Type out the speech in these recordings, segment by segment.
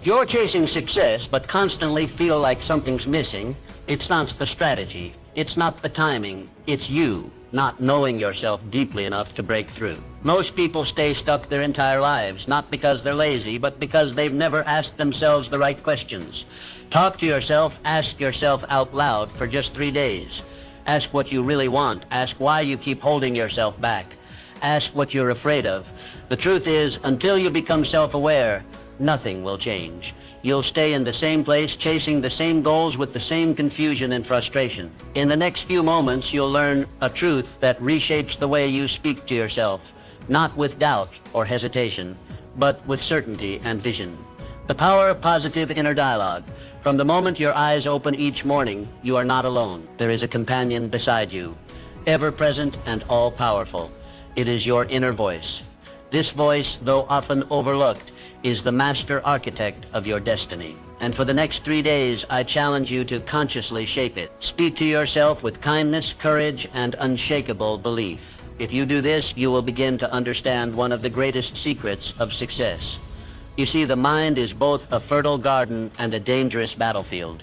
If you're chasing success but constantly feel like something's missing, it's not the strategy, it's not the timing, it's you not knowing yourself deeply enough to break through. Most people stay stuck their entire lives, not because they're lazy, but because they've never asked themselves the right questions. Talk to yourself, ask yourself out loud for just 3 days. Ask what you really want. Ask why you keep holding yourself back. Ask what you're afraid of. The truth is, until you become self-aware, nothing will change. You'll stay in the same place, chasing the same goals with the same confusion and frustration. In the next few moments, you'll learn a truth that reshapes the way you speak to yourself, not with doubt or hesitation, but with certainty and vision. The power of positive inner dialogue. From the moment your eyes open each morning, you are not alone. There is a companion beside you, ever present and all-powerful. It is your inner voice. This voice, though often overlooked, is the master architect of your destiny. And for the next 3 days, I challenge you to consciously shape it. Speak to yourself with kindness, courage, and unshakable belief. If you do this, you will begin to understand one of the greatest secrets of success. You see, the mind is both a fertile garden and a dangerous battlefield.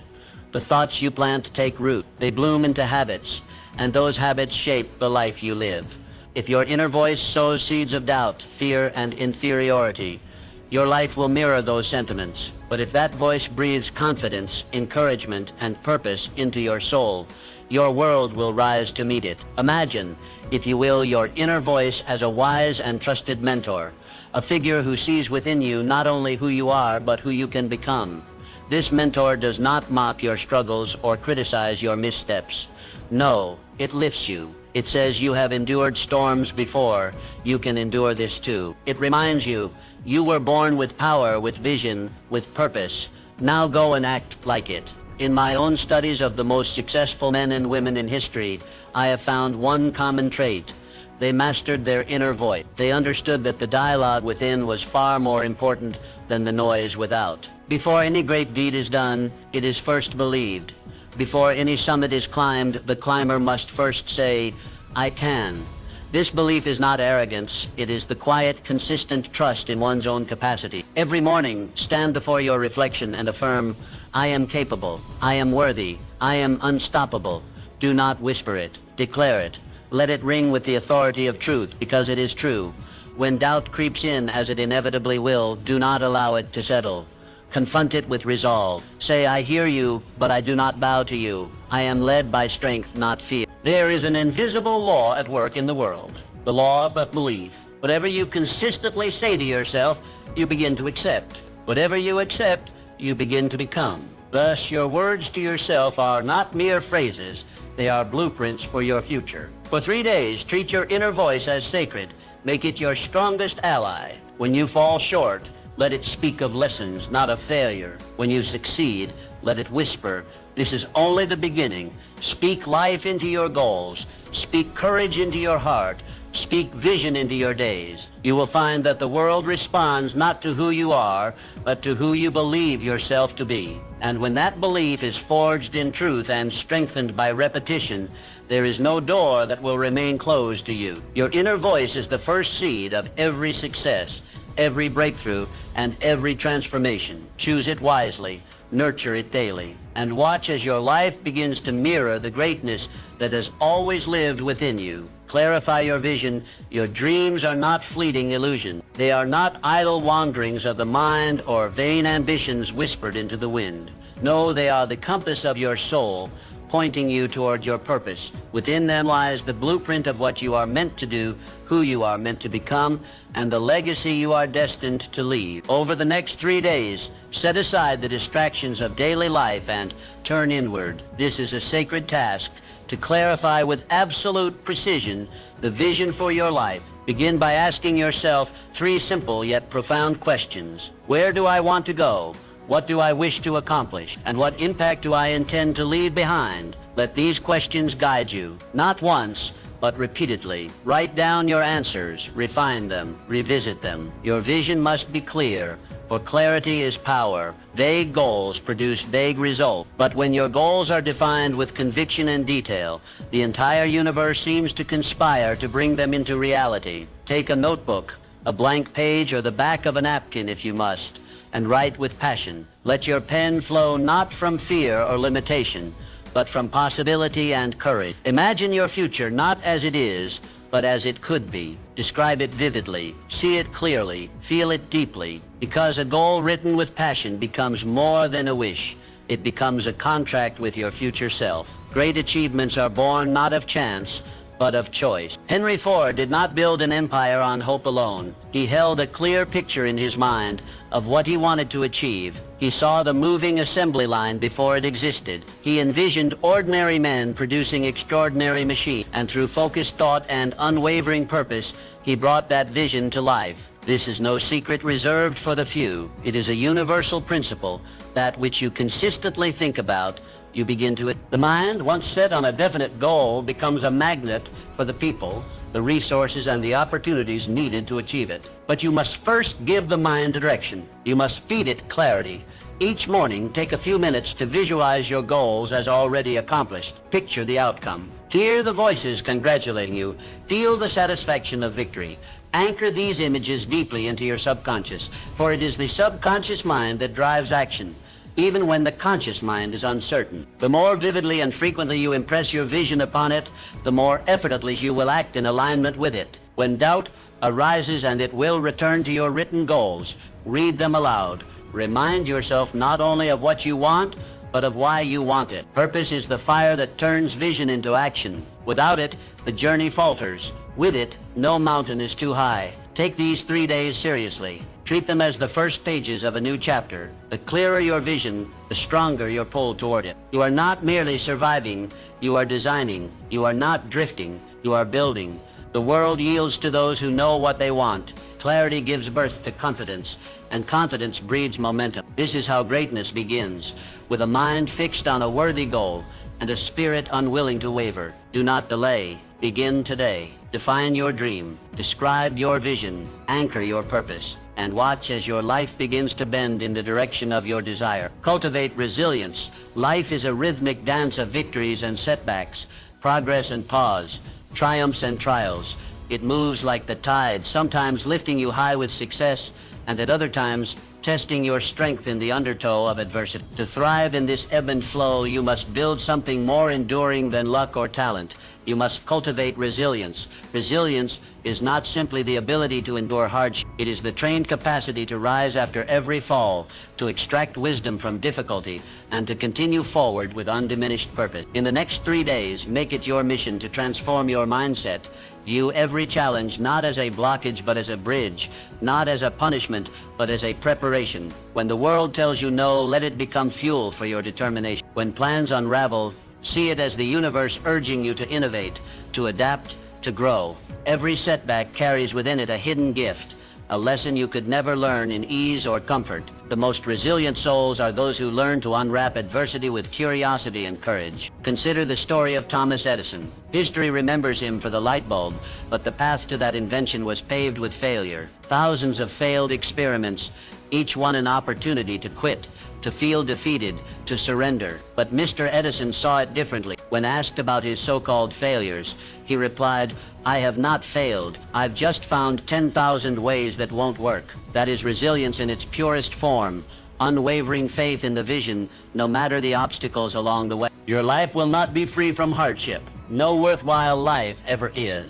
The thoughts you plant take root. They bloom into habits, and those habits shape the life you live. If your inner voice sows seeds of doubt, fear, and inferiority, your life will mirror those sentiments. But if that voice breathes confidence, encouragement, and purpose into your soul, your world will rise to meet it. Imagine, if you will, your inner voice as a wise and trusted mentor, a figure who sees within you not only who you are, but who you can become. This mentor does not mock your struggles or criticize your missteps. No, it lifts you. It says you have endured storms before, you can endure this too. It reminds you, you were born with power, with vision, with purpose. Now go and act like it. In my own studies of the most successful men and women in history, I have found one common trait. They mastered their inner voice. They understood that the dialogue within was far more important than the noise without. Before any great deed is done, it is first believed. Before any summit is climbed, the climber must first say, I can. This belief is not arrogance. It is the quiet, consistent trust in one's own capacity. Every morning, stand before your reflection and affirm, I am capable, I am worthy, I am unstoppable. Do not whisper it. Declare it. Let it ring with the authority of truth, because it is true. When doubt creeps in, as it inevitably will, do not allow it to settle. Confront it with resolve. Say, I hear you, but I do not bow to you. I am led by strength, not fear. There is an invisible law at work in the world, the law of belief. Whatever you consistently say to yourself, you begin to accept. Whatever you accept, you begin to become. Thus, your words to yourself are not mere phrases. They are blueprints for your future. For 3 days, treat your inner voice as sacred. Make it your strongest ally. When you fall short, let it speak of lessons, not of failure. When you succeed, let it whisper, this is only the beginning. Speak life into your goals. Speak courage into your heart. Speak vision into your days. You will find that the world responds not to who you are, but to who you believe yourself to be. And when that belief is forged in truth and strengthened by repetition, there is no door that will remain closed to you. Your inner voice is the first seed of every success, every breakthrough, and every transformation. Choose it wisely, nurture it daily, and watch as your life begins to mirror the greatness that has always lived within you. Clarify your vision. Your dreams are not fleeting illusions. They are not idle wanderings of the mind or vain ambitions whispered into the wind. No, they are the compass of your soul, pointing you toward your purpose. Within them lies the blueprint of what you are meant to do, who you are meant to become, and the legacy you are destined to leave. Over the next 3 days, set aside the distractions of daily life and turn inward. This is a sacred task to clarify with absolute precision the vision for your life. Begin by asking yourself 3 simple yet profound questions. Where do I want to go? What do I wish to accomplish? And what impact do I intend to leave behind? Let these questions guide you, not once, but repeatedly. Write down your answers, refine them, revisit them. Your vision must be clear, for clarity is power. Vague goals produce vague results. But when your goals are defined with conviction and detail, the entire universe seems to conspire to bring them into reality. Take a notebook, a blank page, or the back of a napkin if you must. and write with passion. Let your pen flow not from fear or limitation, but from possibility and courage. Imagine your future not as it is, but as it could be. Describe it vividly, see it clearly, feel it deeply, because a goal written with passion becomes more than a wish. It becomes a contract with your future self. Great achievements are born not of chance, but of choice. Henry Ford did not build an empire on hope alone. He held a clear picture in his mind of what he wanted to achieve. He saw the moving assembly line before it existed. He envisioned ordinary men producing extraordinary machines, and through focused thought and unwavering purpose, he brought that vision to life. This is no secret reserved for the few. It is a universal principle that which you consistently think about, you begin to. The mind, once set on a definite goal, becomes a magnet for the people, the resources, and the opportunities needed to achieve it. But you must first give the mind direction. You must feed it clarity. Each morning, take a few minutes to visualize your goals as already accomplished. Picture the outcome. Hear the voices congratulating you. Feel the satisfaction of victory. Anchor these images deeply into your subconscious, for it is the subconscious mind that drives action, even when the conscious mind is uncertain. The more vividly and frequently you impress your vision upon it, the more effortlessly you will act in alignment with it. When doubt arises, and it will return to your written goals, read them aloud. Remind yourself not only of what you want, but of why you want it. Purpose is the fire that turns vision into action. Without it, the journey falters. With it, no mountain is too high. Take these 3 days seriously. Treat them as the first pages of a new chapter. The clearer your vision, the stronger your pull toward it. You are not merely surviving, you are designing. You are not drifting, you are building. The world yields to those who know what they want. Clarity gives birth to confidence, and confidence breeds momentum. This is how greatness begins, with a mind fixed on a worthy goal and a spirit unwilling to waver. Do not delay. Begin today. Define your dream. Describe your vision. Anchor your purpose. And watch as your life begins to bend in the direction of your desire. Cultivate resilience. Life is a rhythmic dance of victories and setbacks, progress and pause, triumphs and trials. It moves like the tide, sometimes lifting you high with success, and at other times testing your strength in the undertow of adversity. To thrive in this ebb and flow, you must build something more enduring than luck or talent. You must cultivate resilience. Resilience is not simply the ability to endure hardship. It is the trained capacity to rise after every fall, to extract wisdom from difficulty, and to continue forward with undiminished purpose. In the next 3 days, make it your mission to transform your mindset. View every challenge not as a blockage but as a bridge, not as a punishment but as a preparation. When the world tells you no, let it become fuel for your determination. When plans unravel, see it as the universe urging you to innovate, to adapt, to grow. Every setback carries within it a hidden gift, a lesson you could never learn in ease or comfort. The most resilient souls are those who learn to unwrap adversity with curiosity and courage. Consider the story of Thomas Edison. History remembers him for the light bulb, but the path to that invention was paved with failure. Thousands of failed experiments, each one an opportunity to quit, to feel defeated, to surrender. But Mr. Edison saw it differently. When asked about his so-called failures, he replied, "I have not failed. I've just found 10,000 ways that won't work." That is resilience in its purest form, unwavering faith in the vision, no matter the obstacles along the way. Your life will not be free from hardship. No worthwhile life ever is.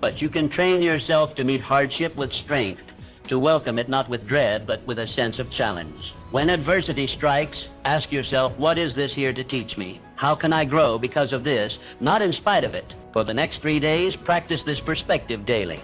But you can train yourself to meet hardship with strength, to welcome it not with dread, but with a sense of challenge. When adversity strikes, ask yourself, what is this here to teach me? How can I grow because of this, not in spite of it? For the next 3 days, practice this perspective daily.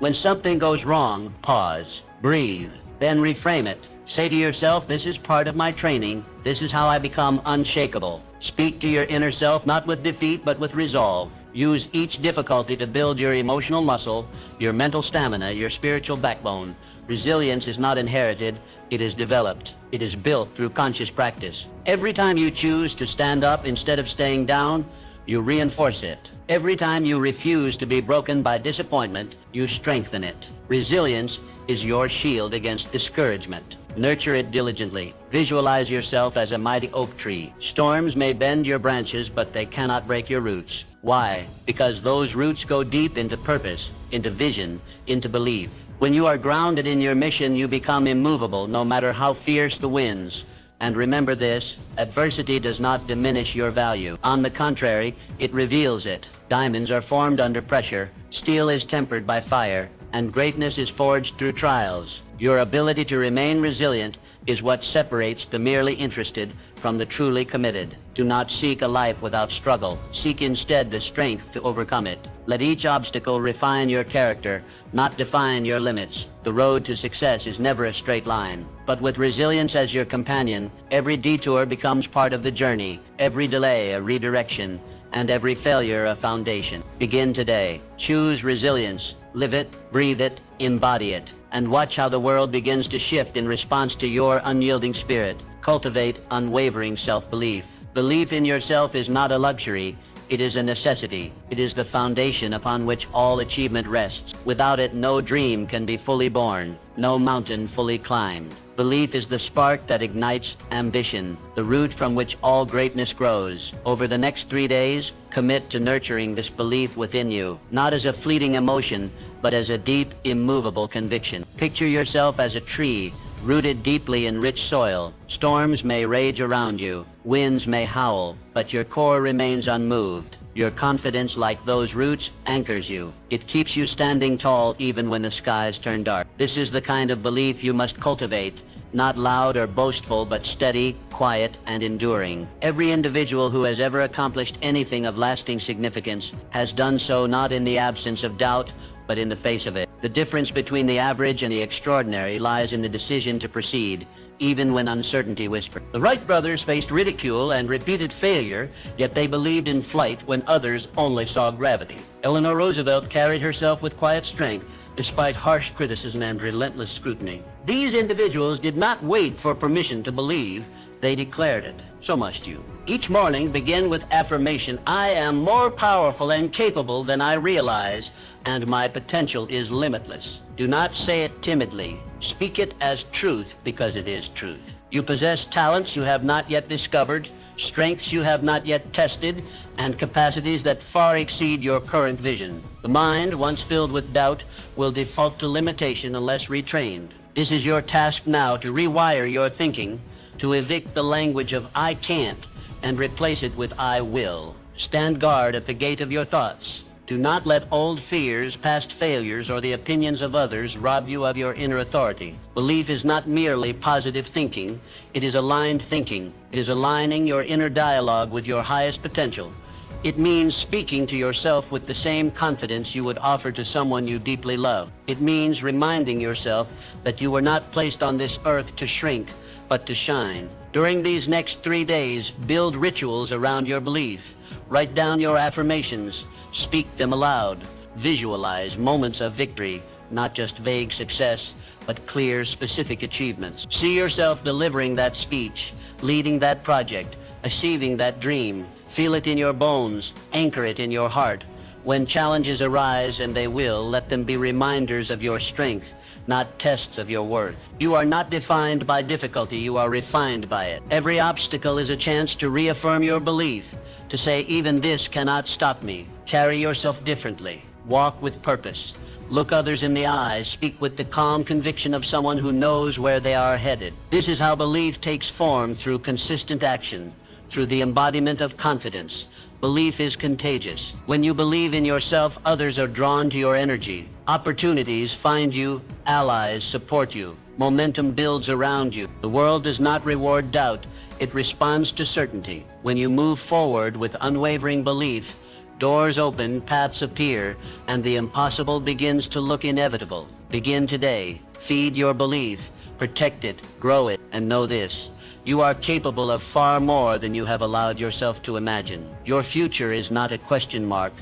When something goes wrong, pause, breathe, then reframe it. Say to yourself, this is part of my training. This is how I become unshakable. Speak to your inner self, not with defeat, but with resolve. Use each difficulty to build your emotional muscle, your mental stamina, your spiritual backbone. Resilience is not inherited, it is developed. It is built through conscious practice. Every time you choose to stand up instead of staying down, you reinforce it. Every time you refuse to be broken by disappointment, you strengthen it. Resilience is your shield against discouragement. Nurture it diligently. Visualize yourself as a mighty oak tree. Storms may bend your branches, but they cannot break your roots. Why? Because those roots go deep into purpose, into vision, into belief. When you are grounded in your mission, you become immovable, no matter how fierce the winds. And remember this, adversity does not diminish your value. On the contrary, it reveals it. Diamonds are formed under pressure, steel is tempered by fire, and greatness is forged through trials. Your ability to remain resilient is what separates the merely interested from the truly committed. Do not seek a life without struggle. Seek instead the strength to overcome it. Let each obstacle refine your character, not define your limits. The road to success is never a straight line. But with resilience as your companion, every detour becomes part of the journey, every delay a redirection, and every failure a foundation. Begin today. Choose resilience. Live it, breathe it, embody it, and watch how the world begins to shift in response to your unyielding spirit. Cultivate unwavering self-belief. Belief in yourself is not a luxury, it is a necessity. It is the foundation upon which all achievement rests. Without it, no dream can be fully born, no mountain fully climbed. Belief is the spark that ignites ambition, the root from which all greatness grows. Over the next 3 days, commit to nurturing this belief within you, not as a fleeting emotion, but as a deep, immovable conviction. Picture yourself as a tree, rooted deeply in rich soil. Storms may rage around you, winds may howl, but your core remains unmoved. Your confidence, like those roots, anchors you. It keeps you standing tall even when the skies turn dark. This is the kind of belief you must cultivate, not loud or boastful, but steady, quiet, and enduring. Every individual who has ever accomplished anything of lasting significance has done so not in the absence of doubt, but in the face of it. The difference between the average and the extraordinary lies in the decision to proceed, even when uncertainty whispered. The Wright brothers faced ridicule and repeated failure, yet they believed in flight when others only saw gravity. Eleanor Roosevelt carried herself with quiet strength, despite harsh criticism and relentless scrutiny. These individuals did not wait for permission to believe, they declared it. So must you. Each morning begin with affirmation, I am more powerful and capable than I realize, and my potential is limitless. Do not say it timidly. Speak it as truth because it is truth. You possess talents you have not yet discovered, strengths you have not yet tested, and capacities that far exceed your current vision. The mind, once filled with doubt, will default to limitation unless retrained. This is your task now to rewire your thinking, to evict the language of I can't and replace it with I will. Stand guard at the gate of your thoughts. Do not let old fears, past failures, or the opinions of others rob you of your inner authority. Belief is not merely positive thinking, it is aligned thinking. It is aligning your inner dialogue with your highest potential. It means speaking to yourself with the same confidence you would offer to someone you deeply love. It means reminding yourself that you were not placed on this earth to shrink, but to shine. During these next 3 days, build rituals around your belief. Write down your affirmations. Speak them aloud. Visualize moments of victory, not just vague success, but clear, specific achievements. See yourself delivering that speech, leading that project, achieving that dream. Feel it in your bones, anchor it in your heart. When challenges arise, and they will, let them be reminders of your strength, not tests of your worth. You are not defined by difficulty, you are refined by it. Every obstacle is a chance to reaffirm your belief, to say, even this cannot stop me. Carry yourself differently. Walk with purpose. Look others in the eyes. Speak with the calm conviction of someone who knows where they are headed. This is how belief takes form, through consistent action, through the embodiment of confidence. Belief is contagious. When you believe in yourself, others are drawn to your energy. Opportunities find you, allies support you. Momentum builds around you. The world does not reward doubt. It responds to certainty. When you move forward with unwavering belief, doors open, paths appear, and the impossible begins to look inevitable. Begin today. Feed your belief, protect it, grow it, and know this. You are capable of far more than you have allowed yourself to imagine. Your future is not a question mark.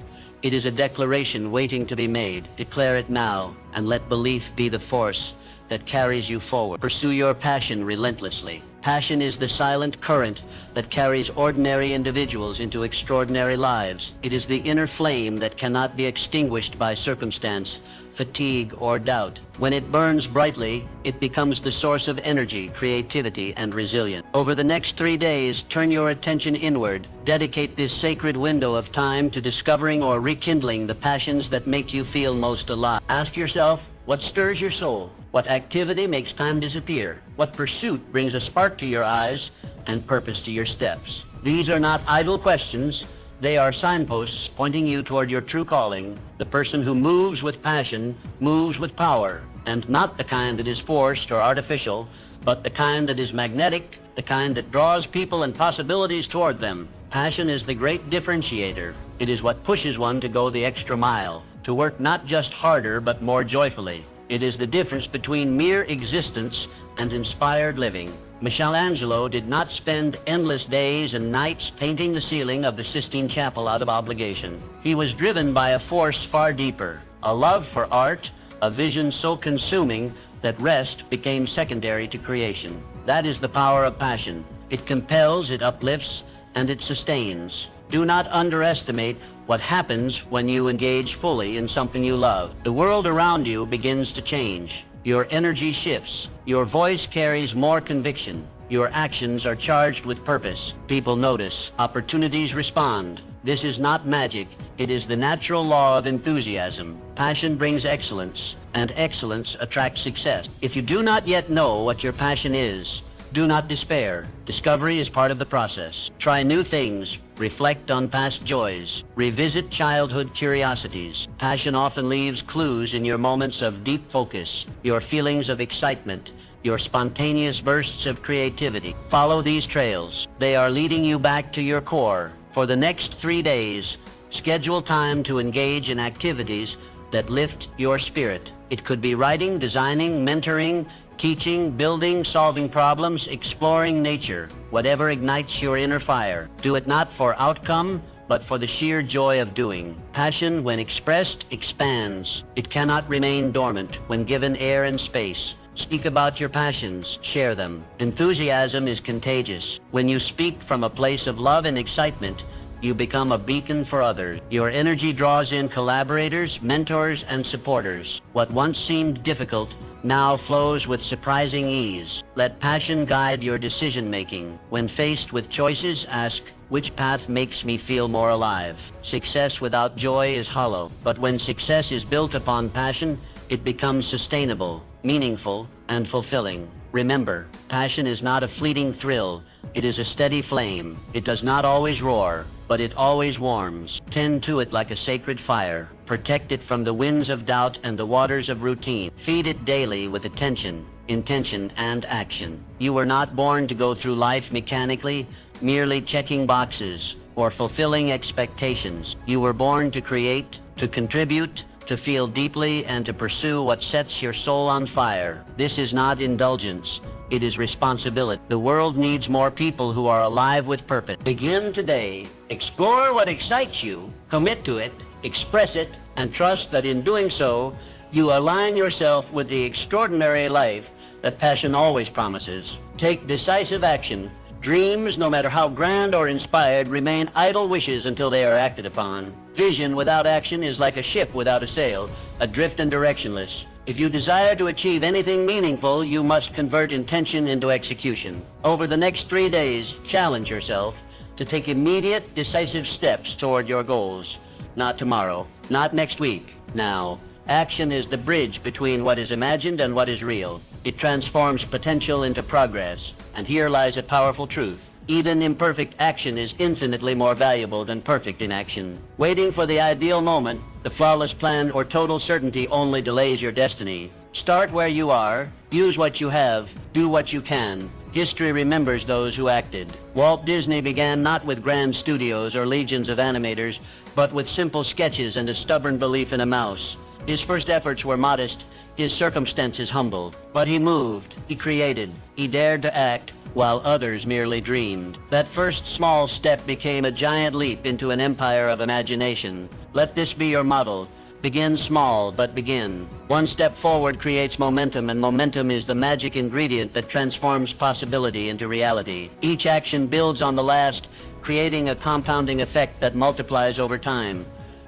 It is a declaration waiting to be made. Declare it now, and let belief be the force that carries you forward. Pursue your passion relentlessly. Passion is the silent current that carries ordinary individuals into extraordinary lives. It is the inner flame that cannot be extinguished by circumstance, fatigue, or doubt. When it burns brightly, it becomes the source of energy, creativity, and resilience. Over the next 3 days, turn your attention inward. Dedicate this sacred window of time to discovering or rekindling the passions that make you feel most alive. Ask yourself, What stirs your soul? What activity makes time disappear? What pursuit brings a spark to your eyes and purpose to your steps? These are not idle questions. They are signposts pointing you toward your true calling. The person who moves with passion moves with power, and not the kind that is forced or artificial, but the kind that is magnetic, the kind that draws people and possibilities toward them. Passion is the great differentiator. It is what pushes one to go the extra mile, to work not just harder but more joyfully. It is the difference between mere existence and inspired living. Michelangelo did not spend endless days and nights painting the ceiling of the Sistine Chapel out of obligation. He was driven by a force far deeper, a love for art, a vision so consuming that rest became secondary to creation. That is the power of passion. It compels, it uplifts, and it sustains. Do not underestimate what happens when you engage fully in something you love. The world around you begins to change. Your energy shifts. Your voice carries more conviction. Your actions are charged with purpose. People notice. Opportunities respond. This is not magic. It is the natural law of enthusiasm. Passion brings excellence, and excellence attracts success. If you do not yet know what your passion is, do not despair. Discovery is part of the process. Try new things. Reflect on past joys. Revisit childhood curiosities. Passion often leaves clues in your moments of deep focus, your feelings of excitement, your spontaneous bursts of creativity. Follow these trails. They are leading you back to your core. For the next 3 days, schedule time to engage in activities that lift your spirit. It could be writing, designing, mentoring, teaching, building, solving problems, exploring nature. Whatever ignites your inner fire. Do it not for outcome, but for the sheer joy of doing. Passion, when expressed, expands. It cannot remain dormant when given air and space. Speak about your passions. Share them. Enthusiasm is contagious. When you speak from a place of love and excitement, you become a beacon for others. Your energy draws in collaborators, mentors, and supporters. What once seemed difficult now flows with surprising ease. Let passion guide your decision-making. When faced with choices, ask, which path makes me feel more alive? Success without joy is hollow, but when success is built upon passion, it becomes sustainable, meaningful, and fulfilling. Remember, passion is not a fleeting thrill. It is a steady flame. It does not always roar, but it always warms. Tend to it like a sacred fire. Protect it from the winds of doubt and the waters of routine. Feed it daily with attention, intention, and action. You were not born to go through life mechanically, merely checking boxes or fulfilling expectations. You were born to create, to contribute, to feel deeply, and to pursue what sets your soul on fire. This is not indulgence. It is responsibility. The world needs more people who are alive with purpose. Begin today. Explore what excites you, commit to it, express it, and trust that in doing so, you align yourself with the extraordinary life that passion always promises. Take decisive action. Dreams, no matter how grand or inspired, remain idle wishes until they are acted upon. Vision without action is like a ship without a sail, adrift and directionless. If you desire to achieve anything meaningful, you must convert intention into execution. Over the next 3 days, challenge yourself to take immediate, decisive steps toward your goals. Not tomorrow, not next week, now. Action is the bridge between what is imagined and what is real. It transforms potential into progress. And here lies a powerful truth. Even imperfect action is infinitely more valuable than perfect inaction. Waiting for the ideal moment, the flawless plan, or total certainty only delays your destiny. Start where you are, use what you have, do what you can. History remembers those who acted. Walt Disney began not with grand studios or legions of animators, but with simple sketches and a stubborn belief in a mouse. His first efforts were modest, his circumstances humble, but he moved, he created, he dared to act, while others merely dreamed. That first small step became a giant leap into an empire of imagination. Let this be your model. Begin small, but begin. One step forward creates momentum, and momentum is the magic ingredient that transforms possibility into reality. Each action builds on the last, creating a compounding effect that multiplies over time.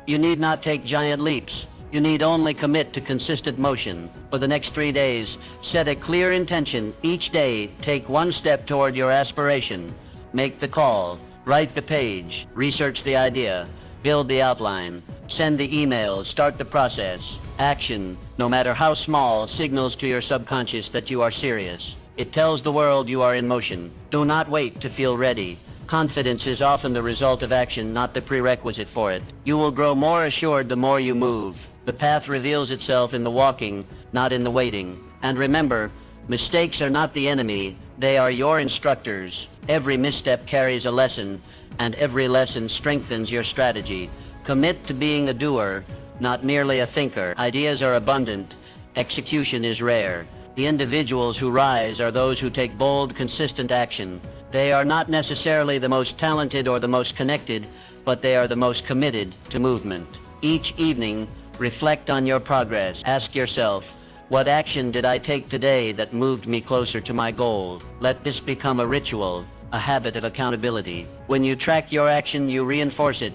You need not take giant leaps. You need only commit to consistent motion. For the next 3 days, set a clear intention. Each day, take one step toward your aspiration. Make the call. Write the page. Research the idea. Build the outline. Send the email. Start the process. Action. no matter how small, signals to your subconscious that you are serious. It tells the world you are in motion. Do not wait to feel ready. Confidence is often the result of action, not the prerequisite for it. You will grow more assured the more you move. The path reveals itself in the walking, not in the waiting. And remember, mistakes are not the enemy. They are your instructors. Every misstep carries a lesson, and every lesson strengthens your strategy. Commit to being a doer, not merely a thinker. Ideas are abundant. Execution is rare. The individuals who rise are those who take bold, consistent action. They are not necessarily the most talented or the most connected, but they are the most committed to movement. Each evening, reflect on your progress. Ask yourself, what action did I take today that moved me closer to my goal? Let this become a ritual, a habit of accountability. When you track your action, you reinforce it.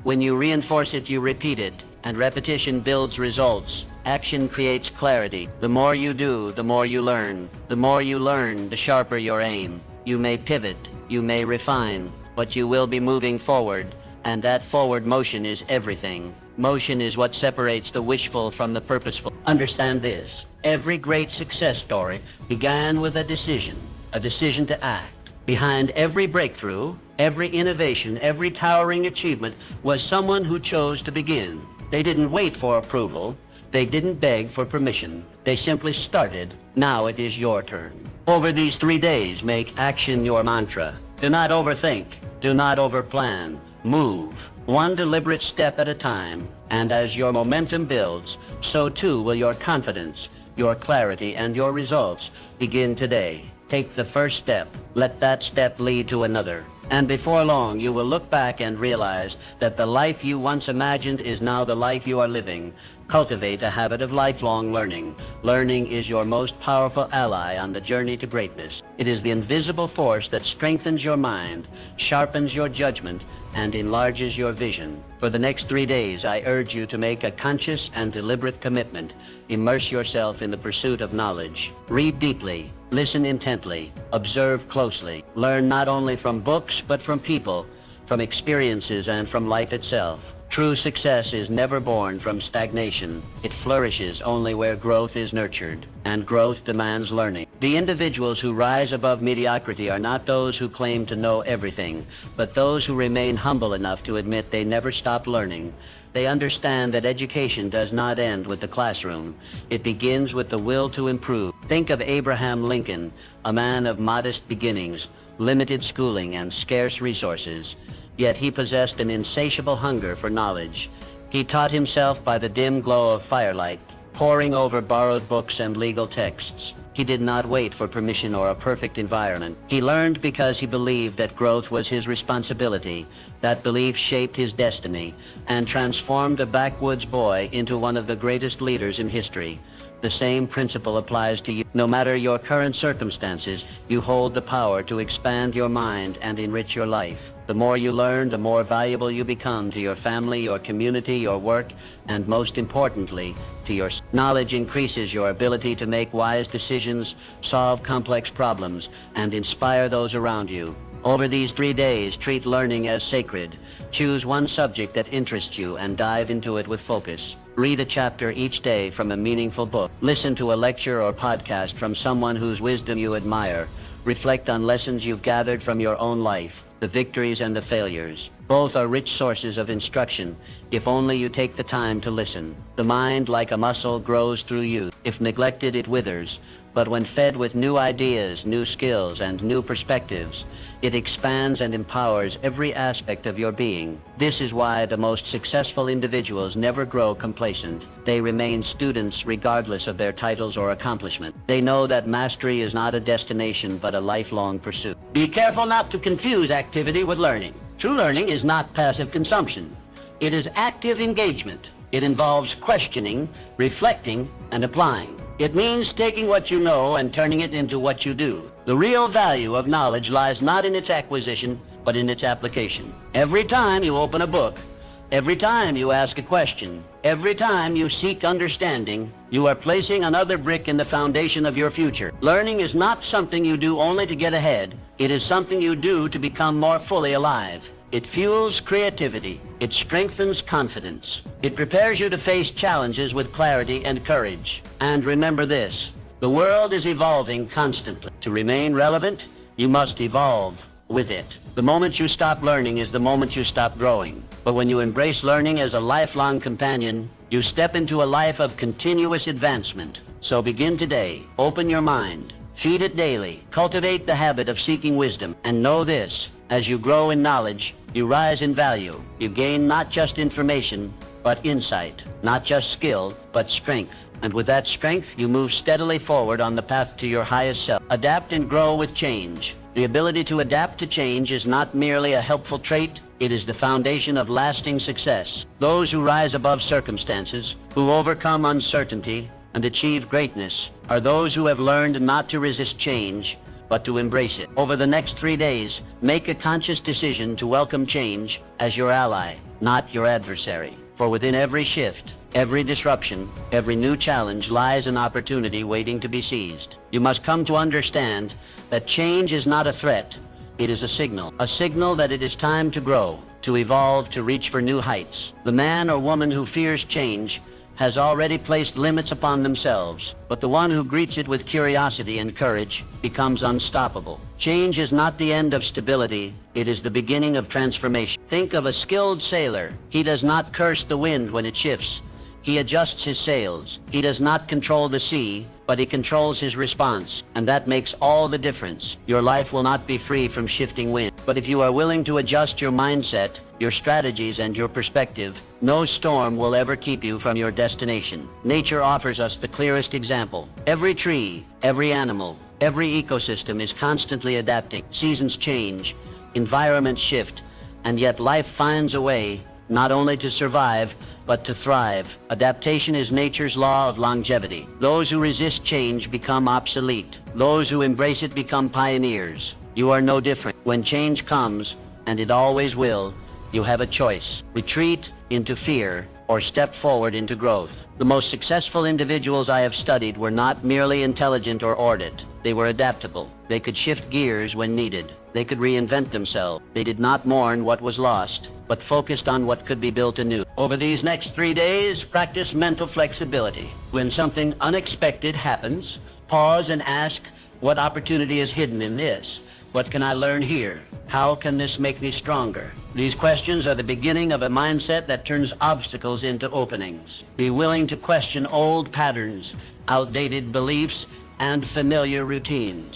When you reinforce it, you repeat it. And repetition builds results. Action creates clarity. The more you do, the more you learn. The more you learn, the sharper your aim. You may pivot, you may refine, but you will be moving forward, and that forward motion is everything. Motion is what separates the wishful from the purposeful. Understand this. Every great success story began with a decision to act. Behind every breakthrough, every innovation, every towering achievement was someone who chose to begin. They didn't wait for approval. They didn't beg for permission. They simply started. Now it is your turn. Over these 3 days, make action your mantra. Do not overthink. Do not overplan. Move, one deliberate step at a time. And as your momentum builds, so too will your confidence, your clarity, and your results begin today. Take the first step. Let that step lead to another. And before long, you will look back and realize that the life you once imagined is now the life you are living. Cultivate a habit of lifelong learning. Learning is your most powerful ally on the journey to greatness. It is the invisible force that strengthens your mind, sharpens your judgment, and enlarges your vision. For the next 3 days, I urge you to make a conscious and deliberate commitment. Immerse yourself in the pursuit of knowledge. Read deeply. Listen intently. Observe closely. Learn not only from books, but from people, from experiences, and from life itself. True success is never born from stagnation. It flourishes only where growth is nurtured, and growth demands learning. The individuals who rise above mediocrity are not those who claim to know everything, but those who remain humble enough to admit they never stopped learning. They understand that education does not end with the classroom. It begins with the will to improve. Think of Abraham Lincoln, a man of modest beginnings, limited schooling, and scarce resources. Yet he possessed an insatiable hunger for knowledge. He taught himself by the dim glow of firelight, poring over borrowed books and legal texts. He did not wait for permission or a perfect environment. He learned because he believed that growth was his responsibility. That belief shaped his destiny and transformed a backwoods boy into one of the greatest leaders in history. The same principle applies to you. No matter your current circumstances, you hold the power to expand your mind and enrich your life. The more you learn, the more valuable you become to your family, your community, your work, and most importantly, to your knowledge increases your ability to make wise decisions, solve complex problems, and inspire those around you. Over these 3 days, treat learning as sacred. Choose one subject that interests you and dive into it with focus. Read a chapter each day from a meaningful book. Listen to a lecture or podcast from someone whose wisdom you admire. Reflect on lessons you've gathered from your own life, the victories and the failures. Both are rich sources of instruction, if only you take the time to listen. The mind, like a muscle, grows through youth. If neglected, it withers. But when fed with new ideas, new skills, and new perspectives, it expands and empowers every aspect of your being. This is why the most successful individuals never grow complacent. They remain students regardless of their titles or accomplishment. They know that mastery is not a destination but a lifelong pursuit. Be careful not to confuse activity with learning. True learning is not passive consumption. It is active engagement. It involves questioning, reflecting, and applying. It means taking what you know and turning it into what you do. The real value of knowledge lies not in its acquisition, but in its application. Every time you open a book, every time you ask a question, every time you seek understanding, you are placing another brick in the foundation of your future. Learning is not something you do only to get ahead. It is something you do to become more fully alive. It fuels creativity. It strengthens confidence. It prepares you to face challenges with clarity and courage. And remember this, the world is evolving constantly. To remain relevant, you must evolve with it. The moment you stop learning is the moment you stop growing. But when you embrace learning as a lifelong companion, you step into a life of continuous advancement. So begin today. Open your mind. Feed it daily. Cultivate the habit of seeking wisdom. And know this, as you grow in knowledge, you rise in value. You gain not just information, but insight. Not just skill, but strength. And with that strength, you move steadily forward on the path to your highest self. Adapt and grow with change. The ability to adapt to change is not merely a helpful trait, it is the foundation of lasting success. Those who rise above circumstances, who overcome uncertainty, and achieve greatness, are those who have learned not to resist change, but to embrace it. Over the next 3 days, make a conscious decision to welcome change as your ally, not your adversary. For within every shift, every disruption, every new challenge lies an opportunity waiting to be seized. You must come to understand that change is not a threat, it is a signal that it is time to grow, to evolve, to reach for new heights. The man or woman who fears change has already placed limits upon themselves, but the one who greets it with curiosity and courage becomes unstoppable. Change is not the end of stability, it is the beginning of transformation. Think of a skilled sailor. He does not curse the wind when it shifts. He adjusts his sails. He does not control the sea, but he controls his response, and that makes all the difference. Your life will not be free from shifting wind, but if you are willing to adjust your mindset, your strategies, and your perspective, no storm will ever keep you from your destination. Nature offers us the clearest example. Every tree, every animal, every ecosystem is constantly adapting. Seasons change, environments shift, and yet life finds a way not only to survive, but to thrive. Adaptation is nature's law of longevity. Those who resist change become obsolete. Those who embrace it become pioneers. You are no different. When change comes, and it always will, you have a choice. Retreat into fear or step forward into growth. The most successful individuals I have studied were not merely intelligent or ordered. They were adaptable. They could shift gears when needed. They could reinvent themselves. They did not mourn what was lost, but focused on what could be built anew. Over these next 3 days, practice mental flexibility. When something unexpected happens, pause and ask, what opportunity is hidden in this? What can I learn here? How can this make me stronger? These questions are the beginning of a mindset that turns obstacles into openings. Be willing to question old patterns, outdated beliefs, and familiar routines.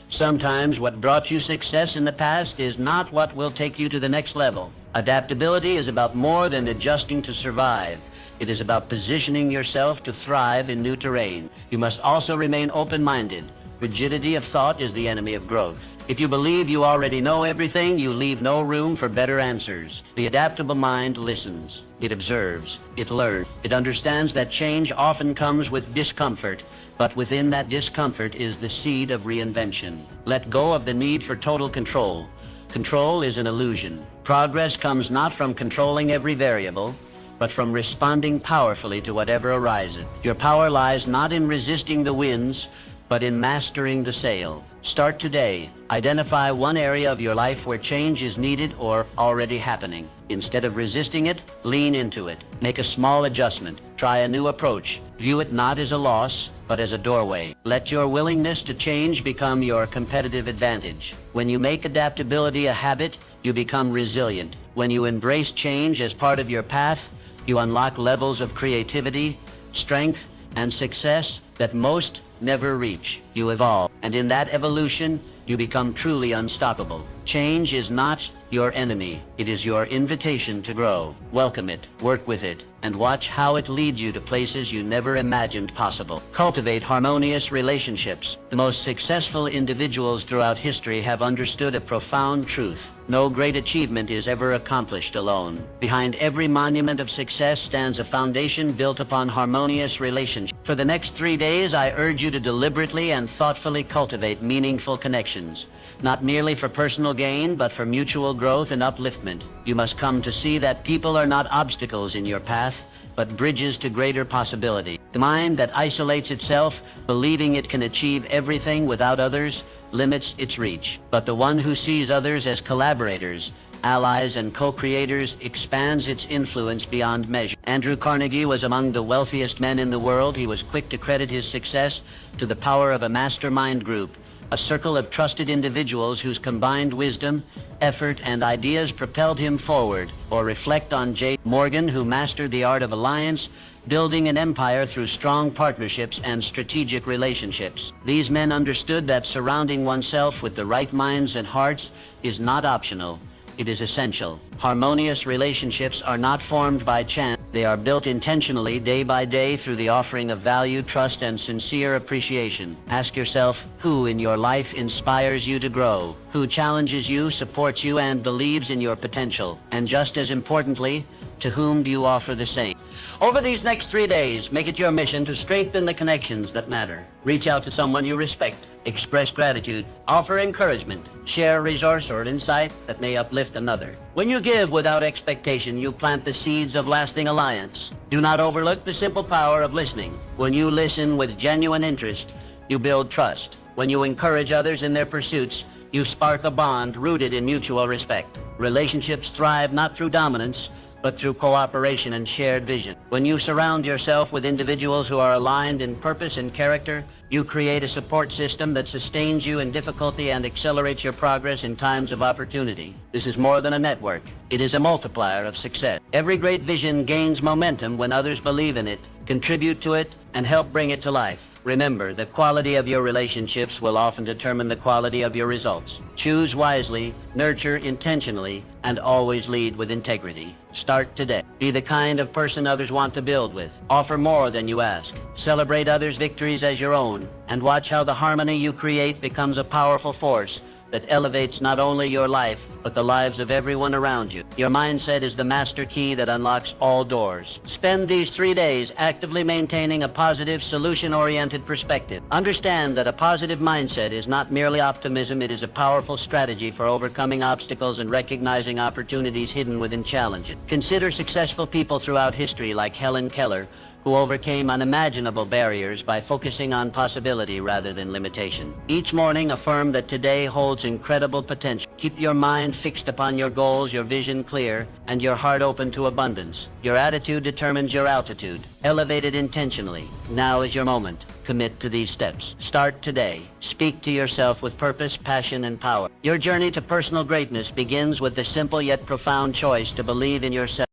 Sometimes what brought you success in the past is not what will take you to the next level. Adaptability is about more than adjusting to survive. It is about positioning yourself to thrive in new terrain. You must also remain open-minded. Rigidity of thought is the enemy of growth. If you believe you already know everything, you leave no room for better answers. The adaptable mind listens. It observes. It learns. It understands that change often comes with discomfort, but within that discomfort is the seed of reinvention. Let go of the need for total control. Control is an illusion. Progress comes not from controlling every variable, but from responding powerfully to whatever arises. Your power lies not in resisting the winds, but in mastering the sail. Start today. Identify one area of your life where change is needed or already happening. Instead of resisting it, lean into it. Make a small adjustment. Try a new approach. View it not as a loss, but as a doorway. Let your willingness to change become your competitive advantage. When you make adaptability a habit, you become resilient. When you embrace change as part of your path, you unlock levels of creativity, strength, and success that most never reach. You evolve, and in that evolution, you become truly unstoppable. Change is not your enemy. It is your invitation to grow. Welcome it, work with it, and watch how it leads you to places you never imagined possible. Cultivate harmonious relationships. The most successful individuals throughout history have understood a profound truth. No great achievement is ever accomplished alone. Behind every monument of success stands a foundation built upon harmonious relationships. For the next 3 days, I urge you to deliberately and thoughtfully cultivate meaningful connections. Not merely for personal gain, but for mutual growth and upliftment. You must come to see that people are not obstacles in your path, but bridges to greater possibility. The mind that isolates itself, believing it can achieve everything without others, limits its reach. But the one who sees others as collaborators, allies, and co-creators expands its influence beyond measure. Andrew Carnegie was among the wealthiest men in the world. He was quick to credit his success to the power of a mastermind group, a circle of trusted individuals whose combined wisdom, effort, and ideas propelled him forward. Or reflect on J. Morgan, who mastered the art of alliance, building an empire through strong partnerships and strategic relationships. These men understood that surrounding oneself with the right minds and hearts is not optional. It is essential. Harmonious relationships are not formed by chance. They are built intentionally day by day through the offering of value, trust, and sincere appreciation. Ask yourself, who in your life inspires you to grow? Who challenges you, supports you, and believes in your potential? And just as importantly, to whom do you offer the same? Over these next 3 days, make it your mission to strengthen the connections that matter. Reach out to someone you respect. Express gratitude. Offer encouragement. Share a resource or insight that may uplift another. When you give without expectation, you plant the seeds of lasting alliance. Do not overlook the simple power of listening. When you listen with genuine interest, you build trust. When you encourage others in their pursuits, you spark a bond rooted in mutual respect. Relationships thrive not through dominance, but through cooperation and shared vision. When you surround yourself with individuals who are aligned in purpose and character, you create a support system that sustains you in difficulty and accelerates your progress in times of opportunity. This is more than a network. It is a multiplier of success. Every great vision gains momentum when others believe in it, contribute to it, and help bring it to life. Remember, the quality of your relationships will often determine the quality of your results. Choose wisely, nurture intentionally, and always lead with integrity. Start today. Be the kind of person others want to build with. Offer more than you ask. Celebrate others' victories as your own, and watch how the harmony you create becomes a powerful force that elevates not only your life, but the lives of everyone around you. Your mindset is the master key that unlocks all doors. Spend these 3 days actively maintaining a positive, solution-oriented perspective. Understand that a positive mindset is not merely optimism, it is a powerful strategy for overcoming obstacles and recognizing opportunities hidden within challenges. Consider successful people throughout history like Helen Keller, who overcame unimaginable barriers by focusing on possibility rather than limitation. Each morning, affirm that today holds incredible potential. Keep your mind fixed upon your goals, your vision clear, and your heart open to abundance. Your attitude determines your altitude. Elevate it intentionally. Now is your moment. Commit to these steps. Start today. Speak to yourself with purpose, passion, and power. Your journey to personal greatness begins with the simple yet profound choice to believe in yourself.